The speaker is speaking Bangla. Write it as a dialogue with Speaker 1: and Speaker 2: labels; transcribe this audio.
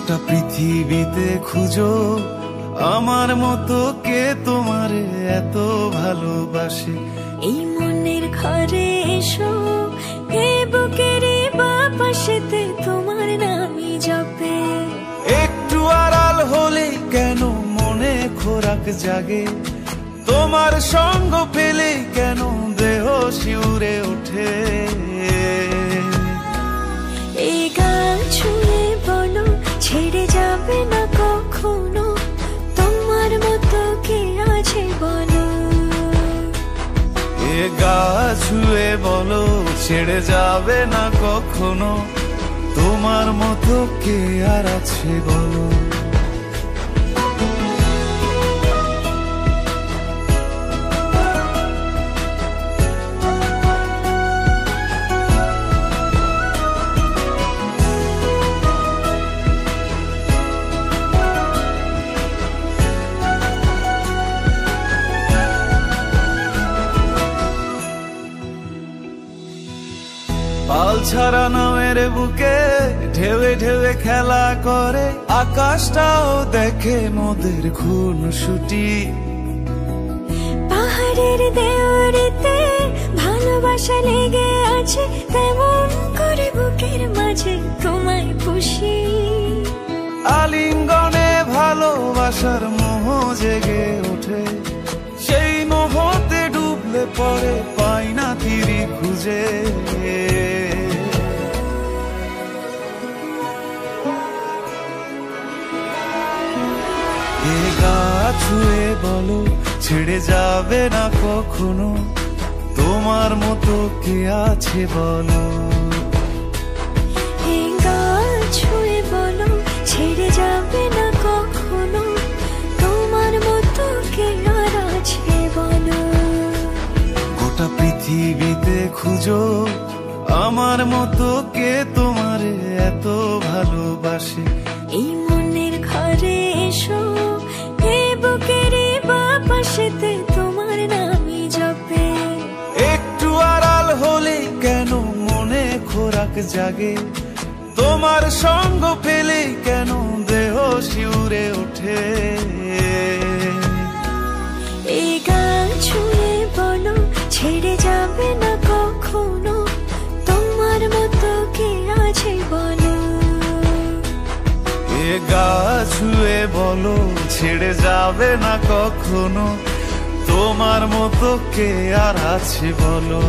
Speaker 1: গোটা পৃথিবীতে খুঁজো আমার মতো কে তোমারে এত ভালোবাসে।
Speaker 2: এই মনের ঘরে এসো, এ বুকের বাপাশেতে তোমার নামই জপে।
Speaker 1: একটু আড়াল হলেই কেন মনে খোরাক জাগে, তোমার সঙ্গ পেলেই কেন দেহ শিউরে ওঠে।
Speaker 2: এই গান ছুঁয়ে বলো ছেড়ে যাবে না কখনো, তোমার মতো কে আছে বলো।
Speaker 1: এ গা ছুঁয়ে বলো ছেড়ে যাবে না কখনো, তোমার মতো কে আর আছে বলো। পাল ছাড়া নামের বুকে ঢেউে ঢেউে খেলা করে, আকাশটাও দেখে মোদের খুনসুটি।
Speaker 2: পাহাড়ের দেওয়ারিতে ভালোবাসা লেগে আছে, তেমন করে বুকের মাঝে তোমায় পুষি।
Speaker 1: আলিঙ্গনে ভালোবাসার মোহ জেগে ওঠে, সেই মোহতে ডুবলে পরে পাই না তীরি খুঁজে। এ গা ছুঁয়ে বলো ছেড়ে যাবে না কখনো, তোমার মতো কে আছে বলো।
Speaker 2: এই গান ছুঁয়ে বলো ছেড়ে যাবে না কখনো, তোমার মতো কে আর আছে বলো।
Speaker 1: গোটা পৃথিবীতে খুঁজো আমার মতো কে তোমারে এত ভালোবাসে।
Speaker 2: এই মনের ঘরে এসো, এ বুকের বাপাশেতে তোমার নামই জপে।
Speaker 1: একটু আড়াল হলেই কেন মনে খোরাক জাগে, তোমার সঙ্গ পেলেই কেন দেহ শিউরে ওঠে।
Speaker 2: এই গান ছুঁয়ে বলো ছেড়ে যাবে না কখনো, তোমার মতো কে আছে বলো।
Speaker 1: এ গা ছুঁয়ে বলো ছেড়ে যাবে না কখনো, তোমার মতো কে আর আছে বলো।